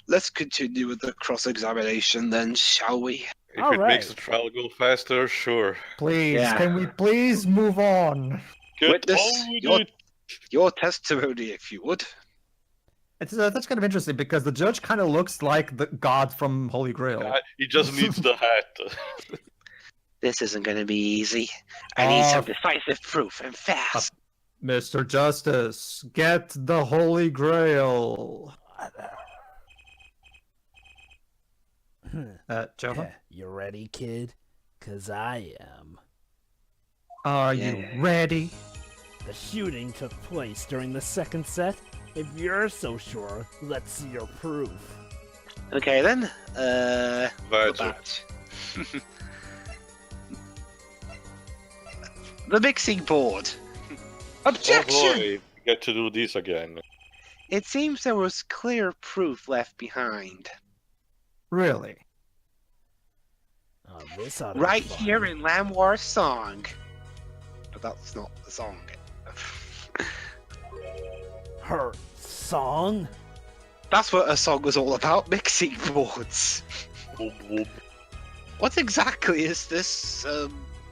Let's continue with the cross-examination then, shall we? If All it makes the right. trial go faster, sure. Please, Yeah. can we please move on? Get Witness on with it! your testimony, if you would. That's kind of interesting because the judge kind of looks like the god from Holy Grail. He just needs the hat. This isn't going to be easy. I need some decisive proof and fast. Mr. Justice, get the Holy Grail. Johan? You ready, kid? 'Cause I am. Are you ready? The shooting took place during the second set. If you're so sure, let's see your proof. Okay then. Badger. The mixing board. Oh Objection! boy, get to do this again. It seems there was clear proof left behind. Really? Oh, this ought to be Right fun. here in Lamoir's song. But that's not the song. Her song? That's what a song was all about, mixing boards. Whoop, whoop. What exactly is this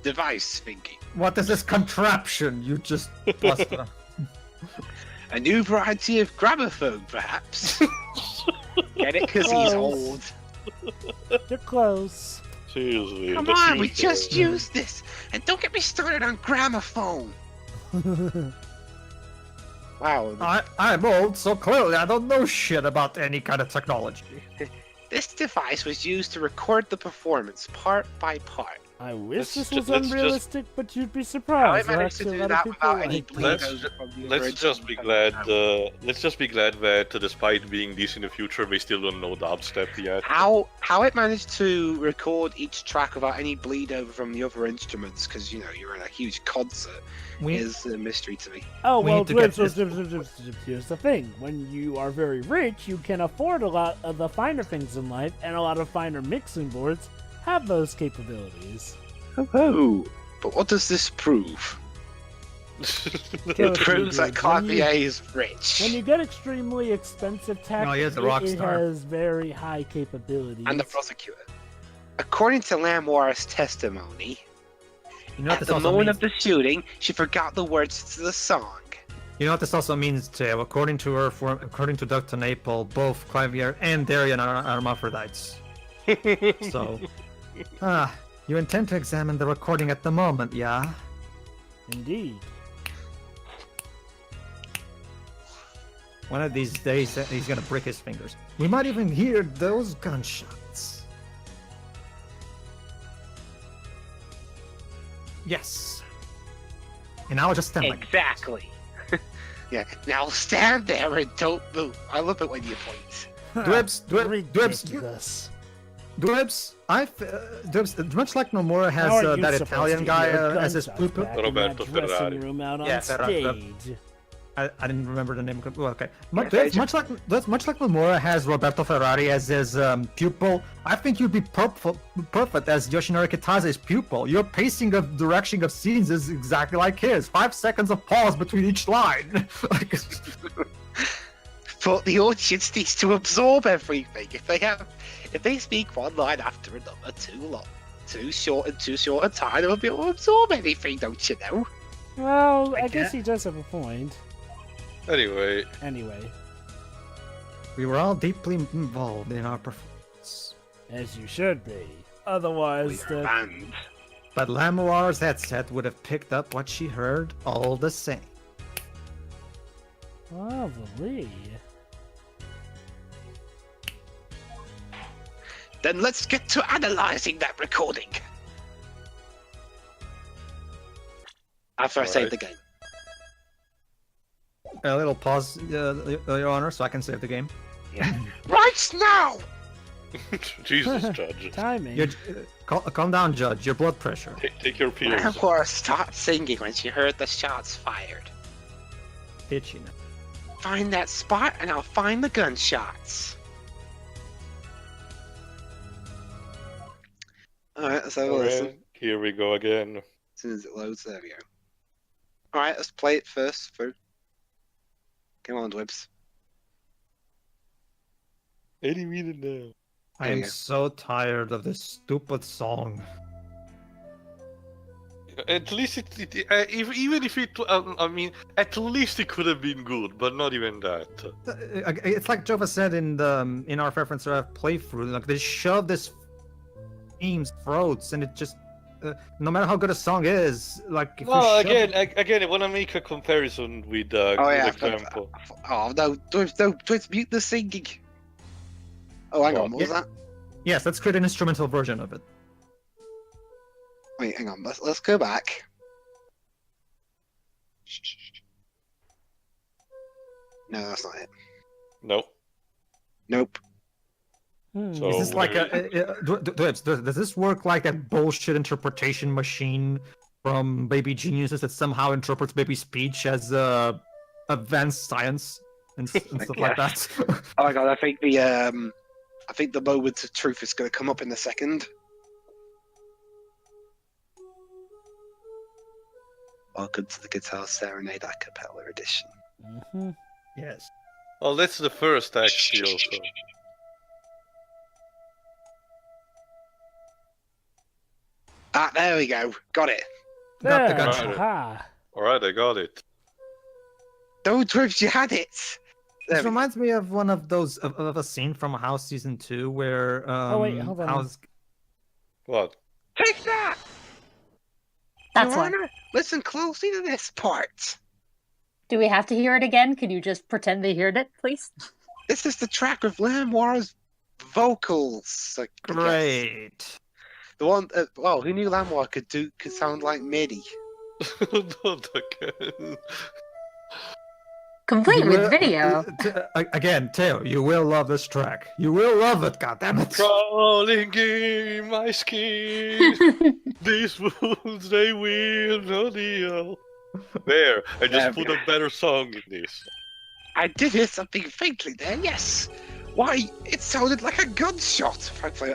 device thingy? What is this contraption you just busted? A new variety of gramophone, perhaps? Get it? Because he's old. You're close. Seriously. Come the on, we future. just used this! And don't get me started on gramophone! Wow. I'm old, so clearly I don't know shit about any kind of technology. This device was used to record the performance part by part. I wish Let's this was ju- let's unrealistic, but you'd be How I surprised. managed to Actually, do a lot that of people without any like bleed Let's over ju- from the Let's original just be glad. Let's just be glad that, despite being this in the future, we still don't know dubstep yet. How it managed to record each track without any bleed over from the other instruments, because, you know, you're in a huge concert, is a mystery to me. Oh, We well, need to get here's the thing. When you are very rich, you can afford a lot of the finer things in life, and a lot of finer mixing boards have those capabilities. Oh, but what does this prove? It proves that Clavier is rich. When you get extremely expensive tech, No, he is a rock it star. has very high capabilities. And the prosecutor. According to Lamoir's testimony, You know what at this the also moment means? of the shooting, she forgot the words to the song. You know what this also means, Teo? According to according to Dr. Napel, both Clavier and Daryan are hermaphrodites. So, you intend to examine the recording at the moment, yeah? Indeed. One of these days, he's gonna break his fingers. We might even hear those gunshots. Yes. And I'll just stand like Exactly. Yeah, now stand there and don't move. I love it when you point. Dwibs, Ridiculous. Dwibs, Dwibs, much like Nomura has How are you that supposed Italian to guy hear as his gunshots poo-poo. back in Roberto that dressing Ferrari. room out on Yeah, Ferrari. stage. I didn't remember the name. Well, okay. Yeah, Much like Nomura has Roberto Ferrari as his pupil, I think you'd be perfect as Yoshinori Kitase's pupil. Your pacing of direction of scenes is exactly like his. 5 seconds of pause between each line. But the audience needs to absorb everything. If they speak one line after another too short a time, they won't be able to absorb anything, don't you know? Well, I guess he does have a point. Anyway, Anyway, We were all deeply involved in our performance. as you should be. Otherwise, the And But Lamoir's headset would have picked up what she heard all the same. lovely. then let's get to analyzing that recording. After I save the game. A little pause, Your Honor, so I can save the game. Right now! Jesus, Judge. Timing. Calm down, Judge. Your blood pressure. Take your pills. Lampora stopped singing when she heard the shots fired. Itchy. Find that spot and I'll find the gunshots. Alright, let's have a listen. Alright, here we go again. As soon as it loads, there we go. Alright, let's play it first through. Come on, Dwibs. Any minute now. I There am you go. so tired of this stupid song. At least even if it, I mean, at least it could have been good, but not even that. It's like Jova said in our reference playthrough. Like they shove this team's throats, and it just no matter how good a song is, like if Well, you shove again, I want to make a comparison with Oh good yeah. example. Oh no, Dwibs, mute the singing. Oh, hang on, what was that? Yes, let's create an instrumental version of it. Wait, hang on. Let's go back. No, that's not it. No. Nope. So Is this like Dwibs, does this work like that bullshit interpretation machine from Baby Geniuses that somehow interprets baby speech as advanced science and stuff like that? Oh my god, I think the moment of truth is going to come up in a second. Welcome to the Guitar Serenade a cappella edition. Mm-hmm. Yes. Well, that's the first actually. Also. Ah, there we go. Got it. Got the There, gunshot. aha. All right, I got it. No, Dwibs, you had it. There This we go. reminds me of one of those of a scene from House season 2 where Oh, wait, hold on. House What? Take that! That's one. Joanna, listen closely to this part. Do we have to hear it again? Can you just pretend they heard it, please? This is the track with Lamoire's vocals. I guess. great. The one, well, who knew Lamoire could sound like MIDI? Not again. Complete You with will- video. Again, Teo, you will love this track. You will love it, goddammit. Crawling in my skin. These wounds they will not heal. There, I just put a better song in this. I did hear something faintly there, yes. Why, it sounded like a gunshot. Frankly,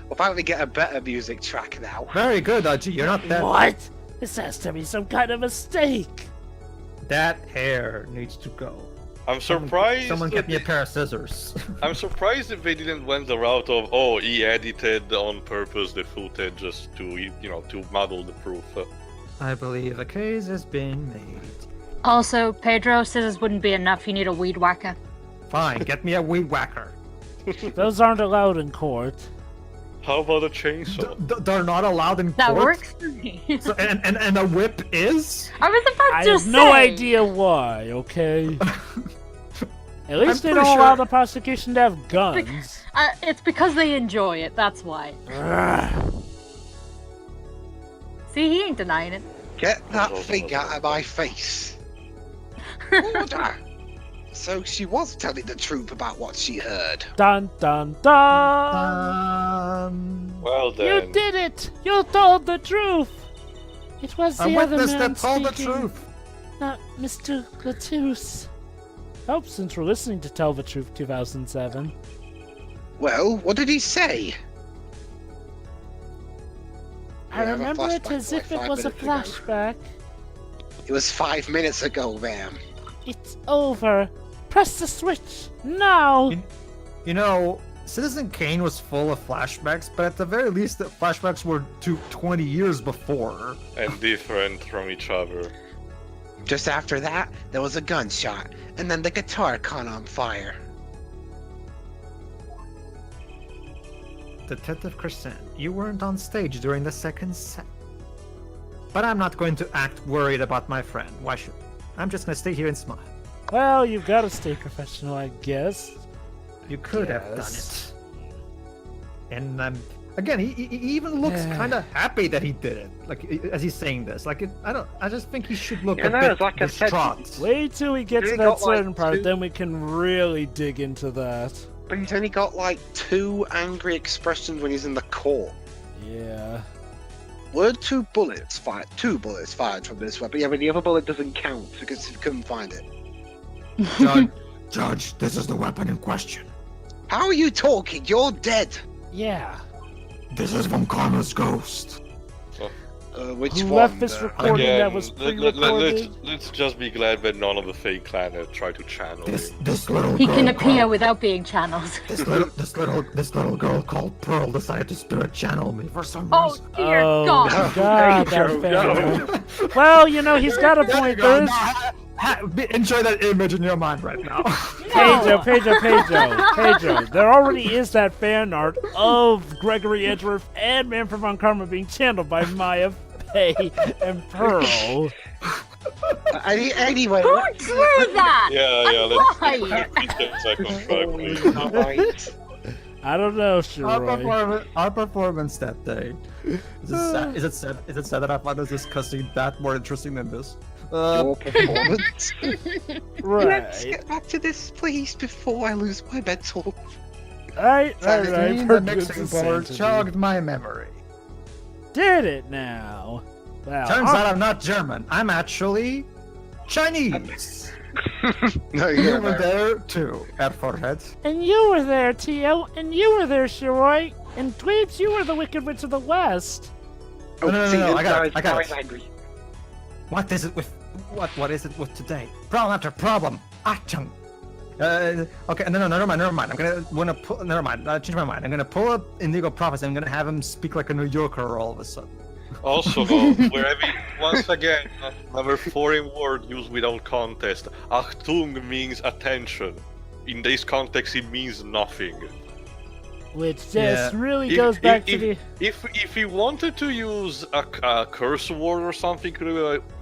we'll finally get a better music track now. Very good, Aji. You're not that. What? This has to be some kind of mistake. That hair needs to go. I'm surprised. Someone get me a pair of scissors. I'm surprised if they didn't went the route of he edited on purpose the footage just to to muddle the proof. I believe a case has been made. Also, Pedro, scissors wouldn't be enough. You need a weed whacker. Fine, get me a weed whacker. Those aren't allowed in court. How about a chainsaw? They're not allowed in That court. works for me. So, and a whip is? I was about I to have say. no idea why, okay? At least they pretty don't allow sure- the prosecution to have guns. It's because they enjoy it. That's why. Ugh. See, he ain't denying it. Get that thing out of my face. Order! So she was telling the truth about what she heard. Dun dun dun! Well You then. did it! You told the truth! It was A the other witness man that told the speaking, truth. not Mr. Glatus. Hope since we're listening to Tell the Truth 2007. Well, what did he say? I We have a remember it flashback as like if it 5 was a minutes ago. flashback. It was 5 minutes ago, ma'am. It's over. Press the switch now. You know, Citizen Kane was full of flashbacks, but at the very least, the flashbacks were to 20 years before. And different from each other. Just after that, there was a gunshot, and then the guitar caught on fire. Detective Crescent, you weren't on stage during the second set. But I'm not going to act worried about my friend. Why should I? I'm just going to stay here and smile. Well, you've got to stay professional, I guess. You could have done Yes. it. And again, he even looks kind of happy that he did it. Like as he's saying this, like I just think he should look You a know, bit like I said, distraught. Wait till we get to Really that got, like, certain part, 2 then we can really dig into that. But he's only got like 2 angry expressions when he's in the court. Yeah. Were 2 bullets fired? 2 bullets fired from this weapon. Yeah, but the other bullet doesn't count because he couldn't find it. Judge, this is the weapon in question. How are you talking? You're dead. Yeah. This is Von Karma's ghost. Which Who one? left this recording Again, that was pre-recorded? let's just be glad that none of the fake clan tried to channel him. This little He girl can appear called- without being channeled. This little girl called Pearl decided to spirit channel me for some Oh reason. dear Oh, God! God, that Pedro, fan. Well, you know, he's got a There you point. go. There's Enjoy that image in your mind right now. Pedro. There already is that fan art of Gregory Edgeworth and Manfred von Karma being channeled by Maya, Faye, and Pearl. Anyway, Who drew that? Yeah, Why? let's keep 10 seconds back, please. Alright. I don't know, Shiroi. Our performance that day. Is it sad that I find us discussing that more interesting than this? Your performance. Let's Right. get back to this, please, before I lose my mental. Right. The mixing board jogged my memory. Did it now? Wow. Turns out I'm not German. I'm actually Chinese. No, You you're were there too, at Forehead. And you were there, Tio, and you were there, Shiroi, and Dwibs, you were the Wicked Witch of the West. No, I got it. Angry. What is it with what is it with today? Problem after problem. Achtung. Okay, no, never mind. Never mind. Change my mind. I'm gonna pull up Indigo Prophecy. I'm gonna have him speak like a New Yorker all of a sudden. Also, though, we're having once again another foreign word used without context. Achtung means attention. In this context, it means nothing. Which just really If- goes if- back if, to the... If he wanted to use a curse word or something,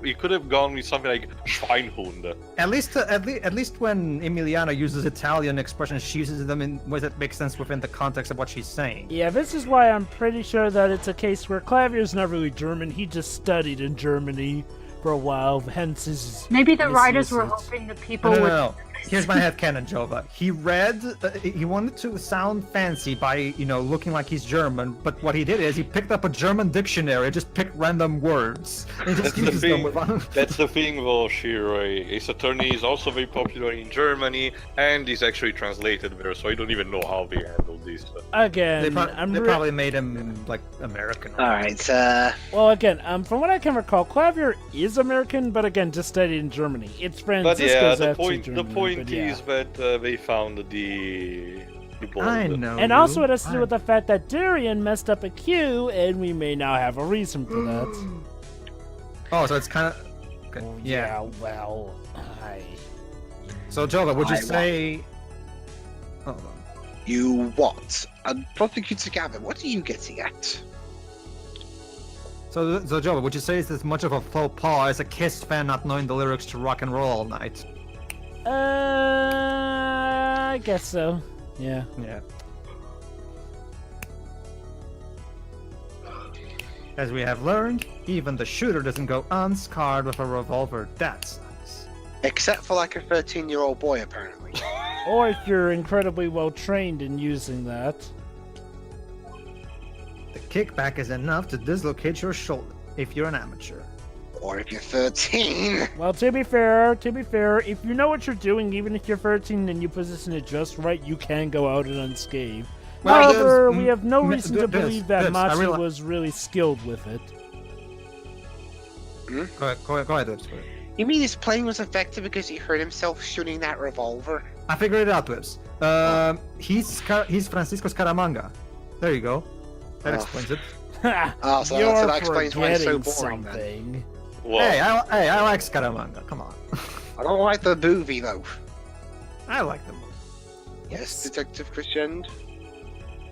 he could have gone with something like Schweinhund. At least when Emiliana uses Italian expressions, she uses them in ways that make sense within the context of what she's saying. Yeah, this is why I'm pretty sure that it's a case where Clavier's not really German. He just studied in Germany for a while, hence his... Maybe the writers were misuse. hoping that people No. would. Here's my headcanon, Jova. He read, he wanted to sound fancy by, looking like he's German, but what he did is he picked up a German dictionary, just picked random words, and just That's the uses them thing. with... That's the thing, though, Shiroi. Ace Attorney is also very popular in Germany, and is actually translated there, so I don't even know how they handled this. Again, They probably made him, like, American. Alright, Well, again, from what I can recall, Clavier is American, but again, just studied in Germany. It's But Francisco's yeah, the actually point German, but yeah. is that they found the bond. I know. And also it has to do with the fact that Daryan messed up a Q, and we may now have a reason for that. Oh, so it's kind of... Okay. Well, Yeah. well, So, Jova, would you I say... Hold on. you what? And Prosecutor Gavin, what are you getting at? So, Jova, would you say it's as much of a faux pas as a Kiss fan not knowing the lyrics to Rock and Roll All Night? I guess so. Yeah. Yeah. As we have learned, even the shooter doesn't go unscarred with a revolver. That sucks. Except for like a 13-year-old boy, apparently. Or if you're incredibly well trained in using that. The kickback is enough to dislocate your shoulder if you're an amateur. Or if you're 13. Well, to be fair, if you know what you're doing, even if you're 13 and you position it just right, you can go out and unscathed. Well, However, there's- we have no m- reason to there's- believe that there's- I Machi reali- was really skilled with it. Go ahead, Dwibs. You mean his plane was effective because he hurt himself shooting that revolver? I figured it out, Dwibs. He's Francisco Scaramanga. There you go. That Oh. explains it. Oh, so You're that explains why it's so forgetting boring then. something. Well, I like Scaramanga. Come on. I don't like the movie though. I like them. Yes, Detective Christian.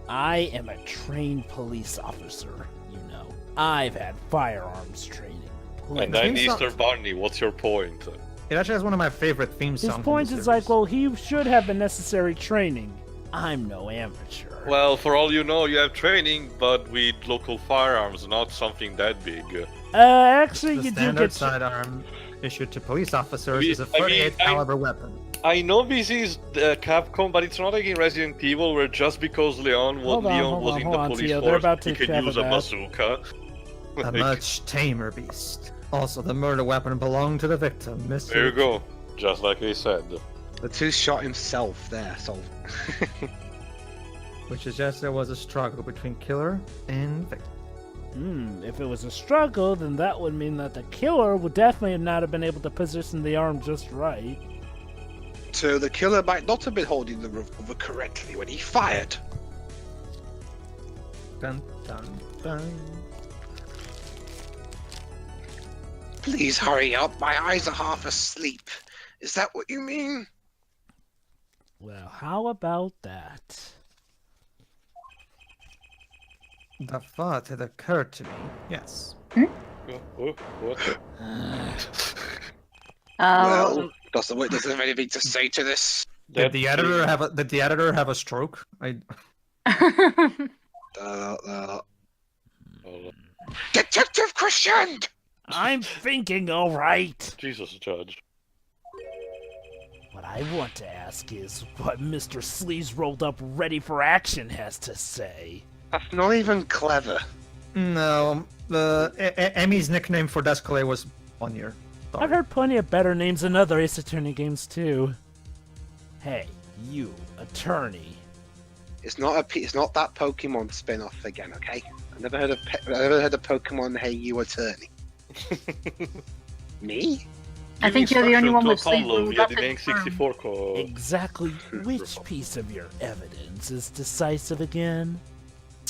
I am a trained police officer, you know. I've had firearms training. and Please. I'm Theme song- Easter Bunny, what's your point? It actually has one of my favorite theme songs. His in point the is series. like, well, he should have the necessary training. I'm no amateur. Well, for all you know, you have training, but with local firearms, not something that big. Actually, the you do standard get sidearm issued to police officers I mean- is a I mean, 38 I- caliber weapon. I know this is Capcom, but it's not like in Resident Evil, where just because Leon Hold on, was in hold the on, police Tio, they're force, about to he could have use a a bat. bazooka. A much tamer beast. Also, the murder weapon belonged to the victim, Mr. There you go, just like they said. The two shot himself there, so. Which suggests there was a struggle between killer and victim. If it was a struggle, then that would mean that the killer would definitely not have been able to position the arm just right. So the killer might not have been holding the revolver correctly when he fired. Dun, dun, dun. Please hurry up, my eyes are half asleep. Is that what you mean? Well, how about that? The thought had occurred to me. Yes. What? Well, does the witness have anything to say to this? Did the editor have a stroke? Detective Christian! I'm thinking, all right. Jesus, Judge. What I want to ask is what Mr. Sleeves rolled up ready for action has to say. That's not even clever. No, Emmy's nickname for Descalay was Bonnier. I've heard plenty of better names in other Ace Attorney games too. Hey, you, attorney. It's not that Pokemon spin-off again, okay? I never heard of Pokemon Hey You Attorney. Me? I think you're the only one with sleep. Pablo via the N64 call. Exactly which piece of your evidence is decisive again?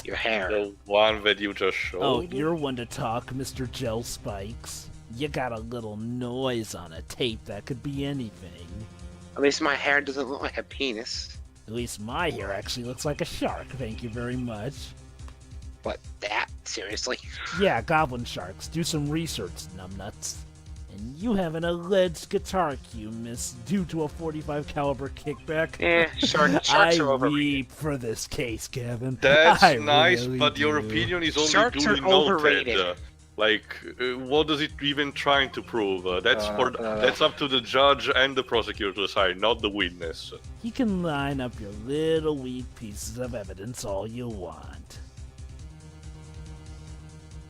Your hair. The one that you just showed. Oh, you're one to talk, Mr. Gel Spikes. You got a little noise on a tape that could be anything. At least my hair doesn't look like a penis. At least my hair actually looks like a shark, thank you very much. But that? Seriously? Yeah, goblin sharks. Do some research, numbnuts. And you have an alleged guitar cue miss due to a .45 caliber kickback. Sharks I are overrated. weep for this case, Kevin. That's I nice, really but your do. opinion is only Sharks are duly noted. overrated. What does it even trying to prove? That's up to the judge and the prosecutor to decide, not the witness. You can line up your little weak pieces of evidence all you want.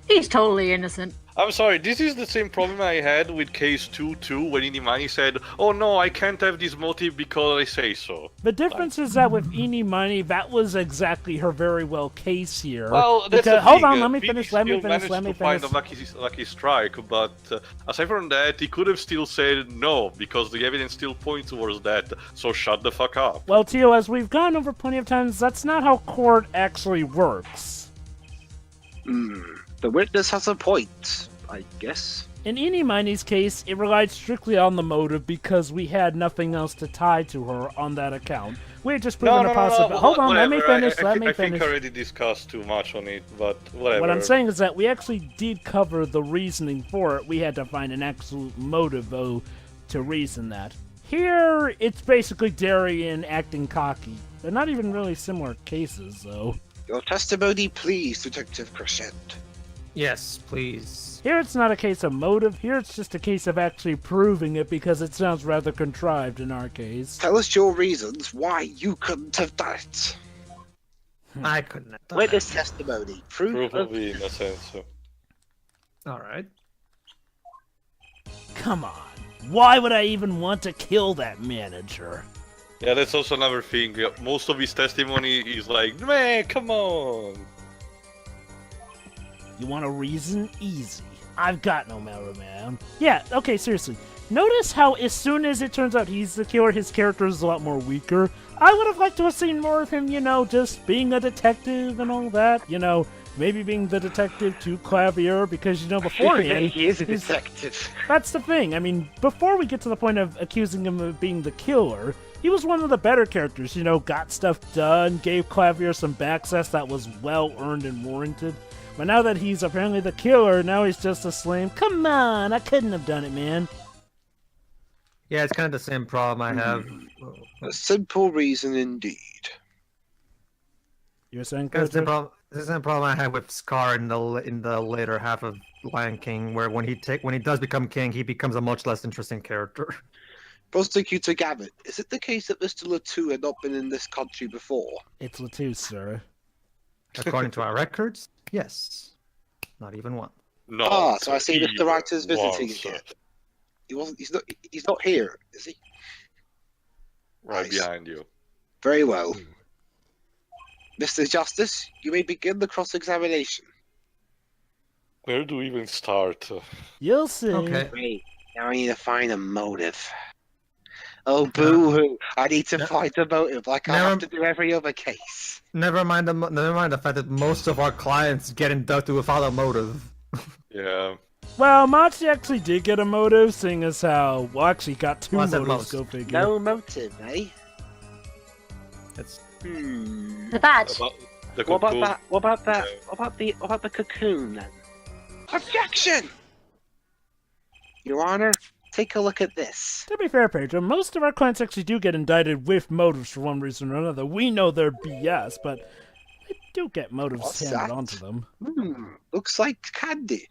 He's totally innocent. I'm sorry, this is the same problem I had with case 2-2 when Inimani said, oh no, I can't have this motive because I say so. The difference is that with Eenie Money, that was exactly her very well case here. Well, that's the hold thing. on, let me Phoenix finish, let me still finish. managed to find a lucky strike, but aside from that, he could have still said no, because the evidence still points towards that, so shut the fuck up. Well, Tio, as we've gone over plenty of times, that's not how court actually works. The witness has a point, I guess. In Eenie Miney's case, it relied strictly on the motive because we had nothing else to tie to her on that account. We had just proven a possibility. Hold on, let me finish, I think I already discussed too much on it, but whatever. What I'm saying is that we actually did cover the reasoning for it. We had to find an absolute motive, though, to reason that. Here, it's basically Daryan acting cocky. They're not even really similar cases, though. Your testimony, please, Detective Crescent. Yes, please. Here it's not a case of motive, here it's just a case of actually proving it because it sounds rather contrived in our case. Tell us your reasons why you couldn't have done it. I couldn't have done Witness testimony. Proof of... in a sense. So. Alright. Come on. Why would I even want to kill that manager? Yeah, that's also another thing. Most of his testimony is like, man, come on. You want a reason? Easy. I've got no matter, man. Yeah, okay, seriously. Notice how as soon as it turns out he's the killer, his character is a lot more weaker. I would have liked to have seen more of him, you know, just being a detective and all that. You know, maybe being the detective to Clavier, because, you know, beforehand... he is a detective. That's the thing. I mean, before we get to the point of accusing him of being the killer, he was one of the better characters, you know, got stuff done, gave Clavier some backsass that was well-earned and warranted. But now that he's apparently the killer, now he's just a slave. Come on, I couldn't have done it, man. Yeah, it's kind of the same problem I have. A simple reason indeed. You're saying, It's the Coach? same problem I had with Scar in the later half of Lion King, where when he does become king, he becomes a much less interesting character. Prosecutor Gavitt, is it the case that Mr. Latu had not been in this country before? It's Latu, sir. According to our records, yes. Not even one. No. So I see Mr. Writer's visiting once. again. He's not here, is he? Right Nice. behind you. Very well. Mr. Justice, you may begin the cross-examination. Where do we even start? You'll see. Okay. Wait, now I need to find a motive. Oh, boo-hoo. I need to find a motive like I have to do every other case. Never mind the fact that most of our clients get inducted without a motive. Yeah. Well, Machi actually did get a motive, seeing as how, well, actually got two What's at motives, most? go figure. No motive, eh? It's The badge. What What about that? What about that? What about the cocoon then? Objection! Your Honor, take a look at this. To be fair, Pedro, most of our clients actually do get indicted with motives for one reason or another. We know they're BS, but they do get motives What's handed that? onto them. Looks like candy.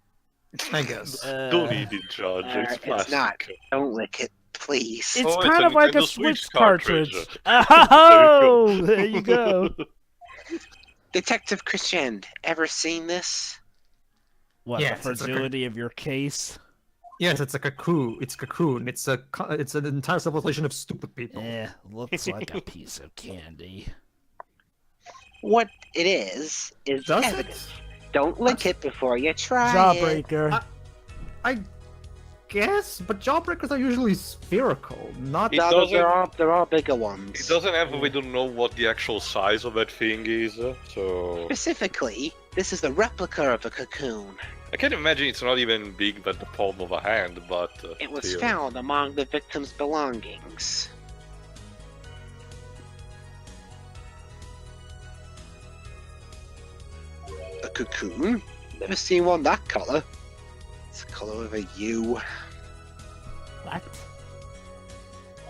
I guess. Don't eat it, Judge. It's It's plastic. not. Don't lick it, please. It's Oh, kind it's a of like a Nintendo Switch Switch cartridge. cartridge. Oh, there you go. Detective Christian, ever seen this? What, Yes, the it's like a- fragility of your case? Yes, it's a cocoon. It's cocoon. It's an entire civilization of stupid people. Looks like a piece of candy. What it is Does evidence. it? Don't lick it before you try it. Jawbreaker. I guess, but jawbreakers are usually spherical, not. It No, doesn't- there are bigger ones. It doesn't have. We don't know what the actual size of that thing is, so Specifically, this is the replica of a cocoon. I can imagine it's not even big than the palm of a hand, but It was still. found among the victim's belongings. A cocoon? Never seen one that color. It's the color of a U. What?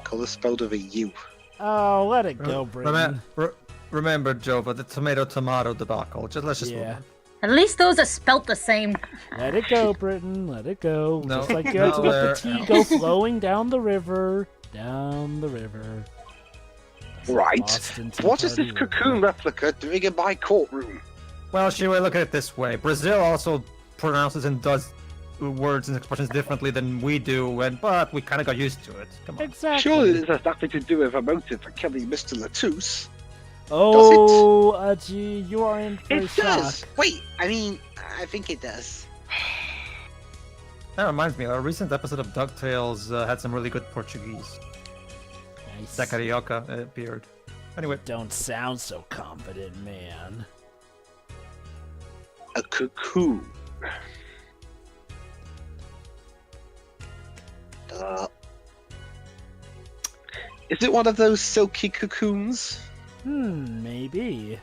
Color spelled with a U. Oh, let it go, Britain. Remember, Jova, the tomato debacle. Let's just move At on. least those are spelt the same. Let it go, Britain. Let it go. No, Just like you no, have to let there- the tea go flowing down the river. Down the river. Right. Boston Tea What is Party this River. cocoon replica doing in my courtroom? Well, Shiwa, look at it this way. Brazil also pronounces and does words and expressions differently than we do, but we kind of got used to it. Come on. Exactly. Surely this has nothing to do with a motive for killing Mr. Latouche. Oh, gee, you are in for a It does! shock. Wait, I mean, I think it does. That reminds me, a recent episode of DuckTales had some really good Portuguese. Nice. Zacarioca appeared. Anyway, Don't sound so confident, man. A cocoon. Is it one of those silky cocoons? Maybe.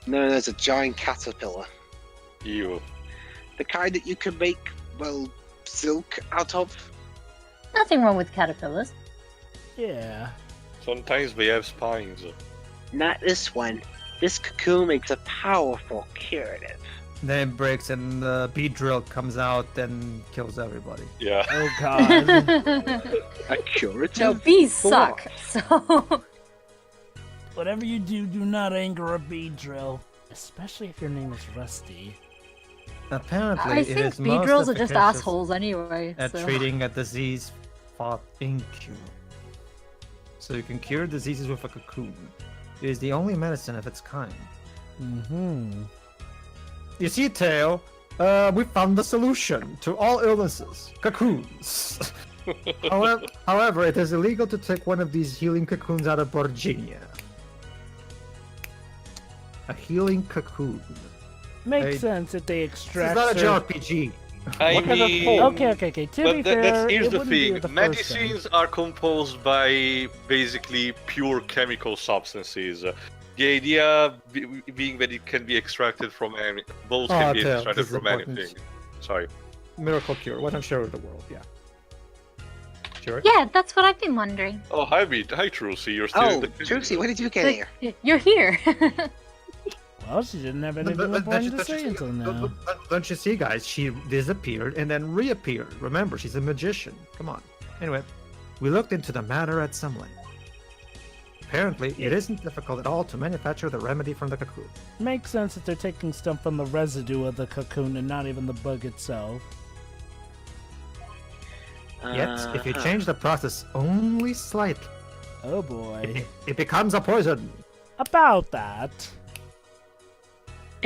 No, there's a giant caterpillar. Ew. The kind that you can make, well, silk out of. Nothing wrong with caterpillars. Yeah. Sometimes they have spines. Not this one. This cocoon makes a powerful curative. then it breaks and the bead drill comes out and kills everybody. Yeah. Oh god. A curative? No, bees For suck. So Whatever you do, do not anger a bead drill. Especially if your name is Rusty. Apparently, I it think is bee most drills are just efficacious assholes anyway. at So. treating a disease fought incurable. So you can cure diseases with a cocoon. It is the only medicine of its kind. You see, Teo, we found the solution to all illnesses. Cocoons. However, it is illegal to take one of these healing cocoons out of Virginia. A healing cocoon. Makes Hey, sense if they This is extract. not a certain- JRPG. I What kind of- mean, Okay. To be but fair, here's it the wouldn't be thing: the first medicines are composed by basically pure chemical substances. The idea being that it can be extracted from any, both Oh, can be Teo, extracted this is from important. anything. Sorry. Miracle cure. Why don't share with the world? Yeah. Sure. Yeah, that's what I've been wondering. Oh, hi, Trucy. You're still. Oh, in the Trixie, when did you get here? You're here. Well, she didn't have anything But important to say until now. Don't you see, guys? She disappeared and then reappeared. Remember, she's a magician. Come on. Anyway, we looked into the matter at some length. Apparently, it isn't difficult at all to manufacture the remedy from the cocoon. Makes sense that they're taking stuff from the residue of the cocoon and not even the bug itself. Yet, if you change the process only slightly, Oh boy. it becomes a poison. About that.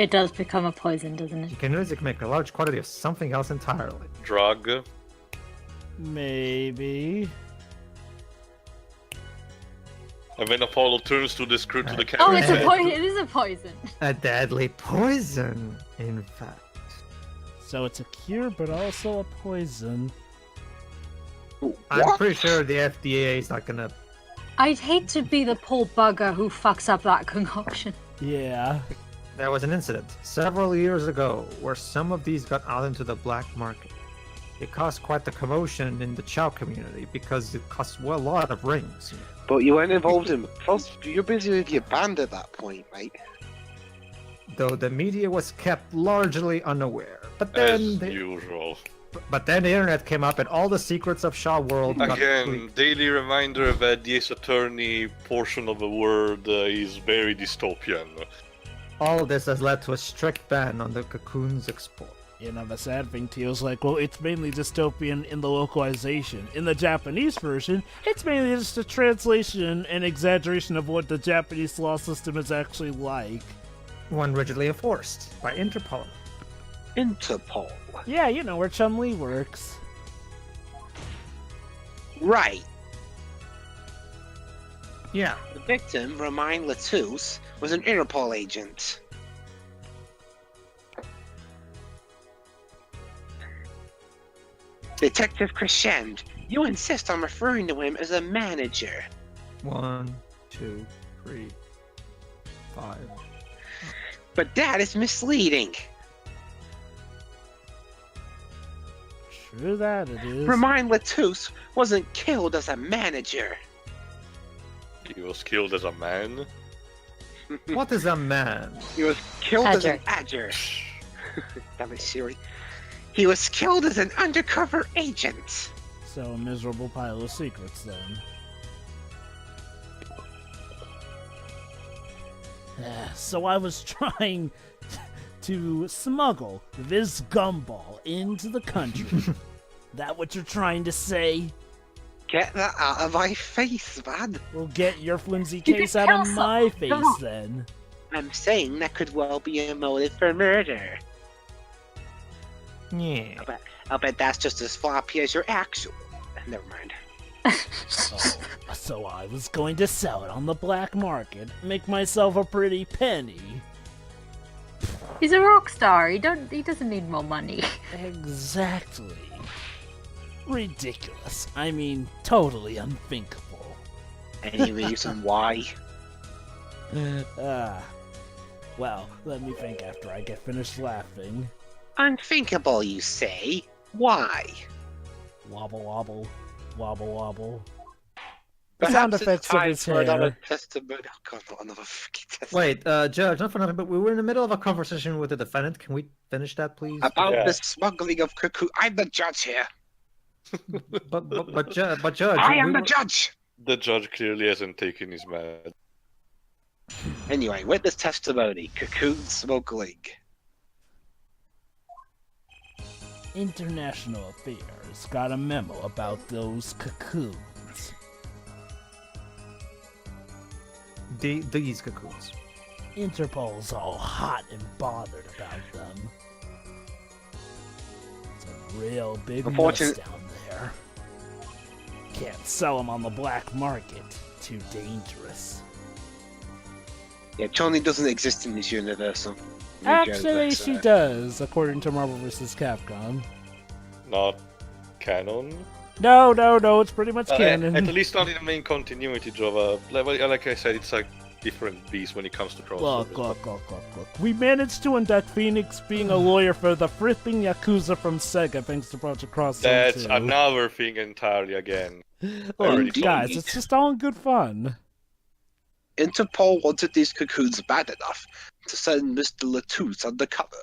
It does become a poison, doesn't it? You can use it to make a large quantity of something else entirely. Drug. Maybe. And then Apollo turns to the camera. Oh, it's a and poison. It is a poison. A deadly poison, in fact. So it's a cure, but also a poison. I'm pretty sure the FDA is not gonna. I'd hate to be the poor bugger who fucks up that concoction. Yeah. There was an incident several years ago where some of these got out into the black market. It caused quite the commotion in the Chow community because it cost a lot of rings. But you weren't involved in. Plus, you're busy with your band at that point, mate. Though the media was kept largely unaware. But As then, usual. but then the internet came up and all the secrets of Shaw World got Again, leaked. daily reminder that the Ace Attorney portion of the world is very dystopian. All this has led to a strict ban on the Cocoons export. You know, the sad thing to you is like, well, it's mainly dystopian in the localization. In the Japanese version, it's mainly just a translation and exaggeration of what the Japanese law system is actually like. One rigidly enforced by Interpol. Interpol. Yeah, you know where Chun-Li works. Right. Yeah. The victim, Romain Latous, was an Interpol agent. Detective Crescend, you insist on referring to him as a manager. 1, 2, 3, 5. But that is misleading. True that it is. Romain Latous wasn't killed as a manager. He was killed as a man. What is a man? He was killed as an adger. Damn it, Siri. He was killed as an undercover agent. So a miserable pile of secrets then. So I was trying to smuggle this gumball into the country. That what you're trying to say? Get that out of my face, man. Well, get your flimsy You case can out tell of my someone. face Come on. then. I'm saying that could well be a motive for murder. Yeah. I'll bet that's just as floppy as your actual. Never mind. Oh, so I was going to sell it on the black market, make myself a pretty penny. He's a rock star. He doesn't need more money. Exactly. Ridiculous. I mean, totally unthinkable. Any reason why? Well, let me think after I get finished laughing. Unthinkable, you say? Why? Wobble wobble, wobble wobble. The Perhaps sound it's effects of time his for another hair. testimony. Oh god, not another freaking Wait, testimony. Judge, not for nothing, but we were in the middle of a conversation with the defendant. Can we finish that, please? About Yeah. the smuggling of cuckoo. I'm the judge here. But Judge, I am we the were- judge. The judge clearly hasn't taken his mad. Anyway, witness testimony. Cocoon smuggling. International Affairs got a memo about those cocoons. These Cocoons. Interpol's all hot and bothered about them. It's a real big mess Unfortunate- down there. Can't sell them on the black market. Too dangerous. Yeah, Chun-Li doesn't exist in this universe. Actually, she does, according to Marvel vs. Capcom. Not canon. No, it's pretty much canon. At least not in the main continuity, Jova. Like I said, it's a different beast when it comes to crossovers. Look. We managed to induct Phoenix being a lawyer for the flipping Yakuza from Sega thanks to Project Cross. That's another thing entirely again. Look, Indeed. guys, it's just all in good fun. Interpol wanted these cocoons bad enough to send Mr. Latous undercover.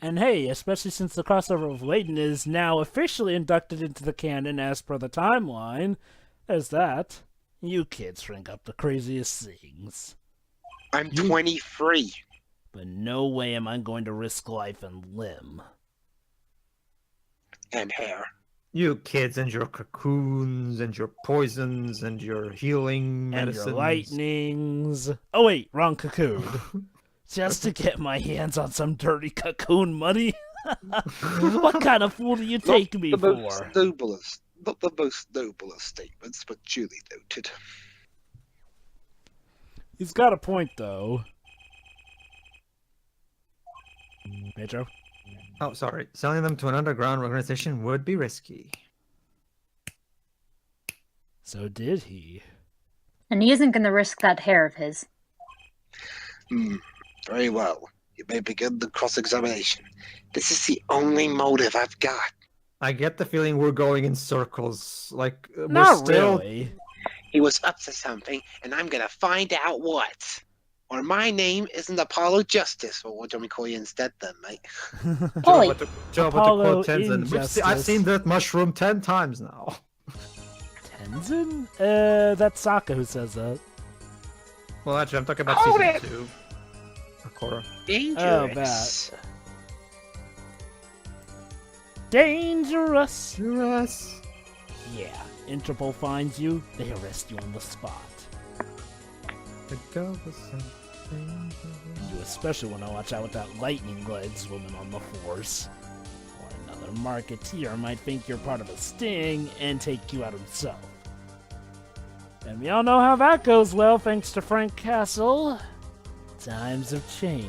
And hey, especially since the crossover of Layton is now officially inducted into the canon as per the timeline, there's that. You kids drink up the craziest things. I'm 23. But no way am I going to risk life and limb. And hair. You kids and your cocoons and your poisons and your healing And medicines. your lightnings. Oh wait, wrong cocoon. Just to get my hands on some dirty cocoon money? What kind of fool do you take me Not the most for? noblest, not the most noblest statements, but duly noted. He's got a point, though. Pedro? Oh, sorry. Selling them to an underground organization would be risky. So did he. And he isn't going to risk that hair of his. Very well. You may begin the cross-examination. This is the only motive I've got. I get the feeling we're going in circles. Like, we're Not still... really. He was up to something, and I'm gonna find out what. Or my name isn't Apollo Justice, or what do we call you instead then, mate? Holy! Apollo Tenzin. Injustice. I've seen that mushroom 10 times now. Tenzin? That's Sokka who says that. Well, actually, I'm talking about Hold season it! 2. Akora. Dangerous. Dangerous! Yes. Yeah. Interpol finds you, they arrest you on the spot. The girl was so dangerous. You especially want to watch out with that lightning legs woman on the force. Or another Musketeer might think you're part of a sting and take you out himself. And we all know how that goes well thanks to Frank Castle. Times have changed.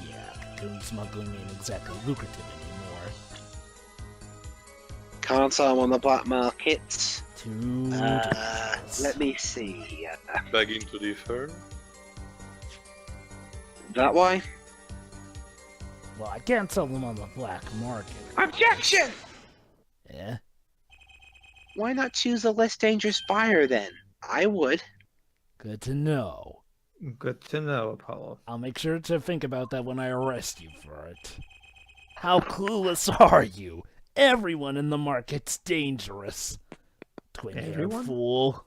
Yeah, cocoon smuggling ain't exactly lucrative anymore. Can't sell them on the black market. Too Let me see. Begging to differ. That why? Well, I can't sell them on the black market. Objection! Yeah? Why not choose a less dangerous buyer then? I would. Good to know. Good to know, Apollo. I'll make sure to think about that when I arrest you for it. How clueless are you? Everyone in the market's dangerous. Twin-haired Everyone? fool.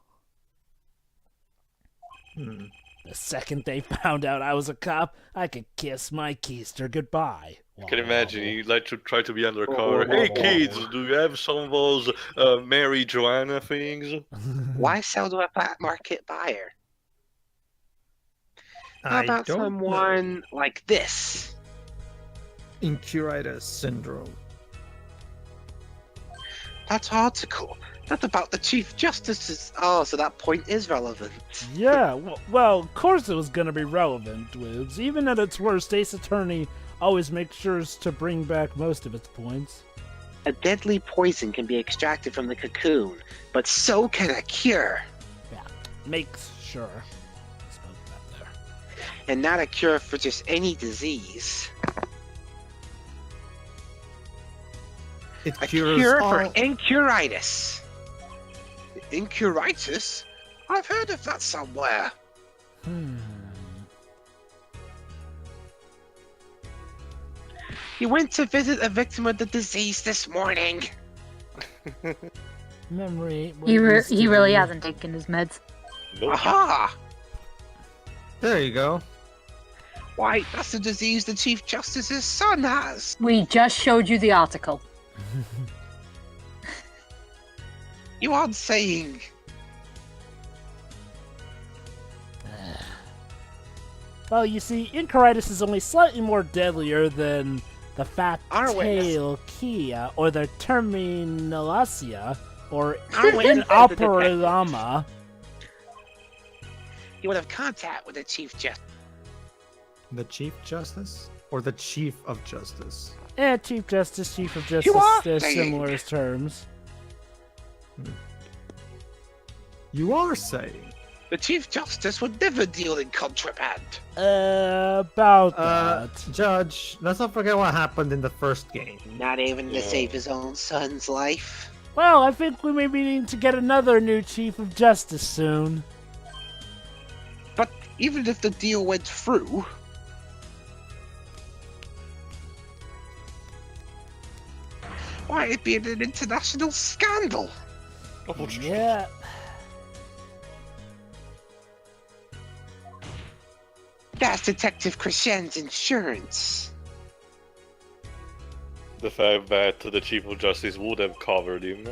Hmm. The second they found out I was a cop, I could kiss my keister goodbye. I can imagine he'd like to try to be undercover. Oh, Hey oh, kids, oh. do you have some of those Mary Joanna things? Why sell to a black market buyer? How I about don't someone like this? know. Incuritis syndrome. That article. That's about the Chief Justice's... Oh, so that point is relevant. Yeah, well, of course it was gonna be relevant, Dwibs. Even at its worst, Ace Attorney always makes sure to bring back most of its points. A deadly poison can be extracted from the cocoon, but so can a cure. Yeah, makes sure. Spoke that there. And not a cure for just any disease. It A cures cure all... for incuritis. Incuritis? I've heard of that somewhere. He went to visit a victim of the disease this morning. Memory. He really hasn't taken his meds. Nope. Aha! There you go. Why, that's the disease the Chief Justice's son has. We just showed you the article. You aren't saying... Well, you see, Incoritis is only slightly more deadlier than the Fat Our witness. Tail Kia, or the Terminalacia, or Our witness said the Operama. He would have contact with the Chief Justice. The Chief Justice? Or the Chief of Justice? Chief Justice, Chief of You Justice, are they're saying- similar terms. You are saying? The Chief Justice would never deal in contraband. About that. Judge, let's not forget what happened in the first game. Not even to Yeah. save his own son's life. Well, I think we may be needing to get another new Chief of Justice soon. But even if the deal went through... Why, it'd be an international scandal. Oh, Yeah. That's Detective Crescen's insurance. The fact that the Chief of Justice would have covered him.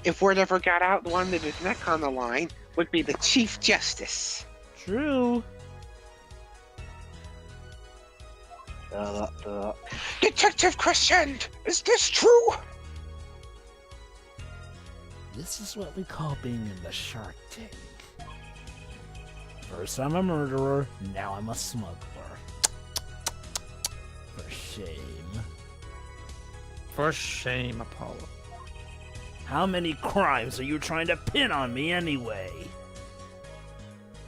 If word ever got out, the one with his neck on the line would be the Chief Justice. True. Detective Crescent, is this true? This is what we call being in the Shark Tank. First I'm a murderer, now I'm a smuggler. For shame. For shame, Apollo. How many crimes are you trying to pin on me anyway?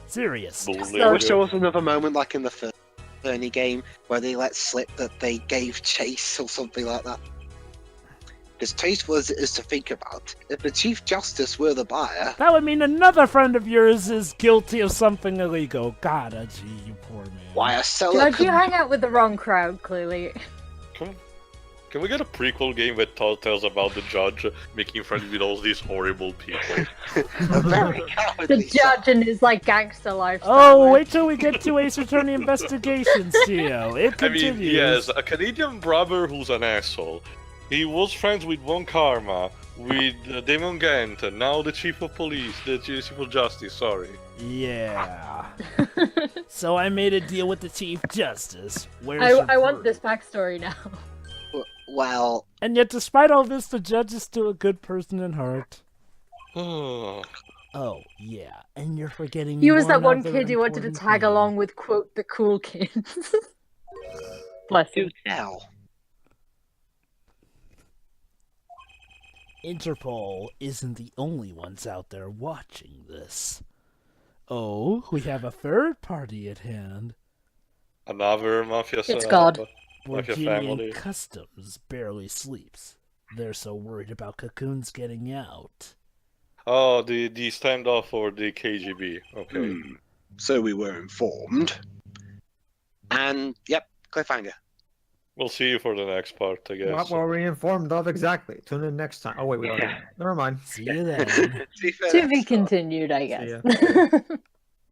Serious. I wish there was another moment like in the first Bernie game where they let slip that they gave Chase or something like that. Because Chase is to think about. If the Chief Justice were the buyer... That would mean another friend of yours is guilty of something illegal. God, gee, you poor man. Why a seller Judge, you hang out with the wrong crowd, clearly. Can we get a prequel game that tells about the judge making friends with all these horrible people? The judge and his, like, gangster lifestyle. Oh, wait till we get to Ace Attorney Investigations, Tio. It I continues. mean, he has a Canadian brother who's an asshole. He was friends with Von Karma, with Damon Gant, and now the Chief of Police, the Chief of Justice, sorry. Yeah. So I made a deal with the Chief Justice. I want this backstory now. Well... And yet, despite all this, the judge is still a good person in heart. Oh, yeah, and you're forgetting He was that one other kid who wanted to important tag thing. along with, quote, the cool kids. Bless you. Hell. Interpol isn't the only ones out there watching this. Oh, we have a third party at hand. Another mafia It's God. Mafia Virginian family. Customs barely sleeps. They're so worried about Cocoons getting out. Oh, the standoff for the KGB. Okay. So we were informed. And, yep, cliffhanger. We'll see you for the next part, I guess. What were we informed of exactly? Tune in next time. Oh wait, we already. Never mind. See you then. To be fair, To be continued, I See ya. guess.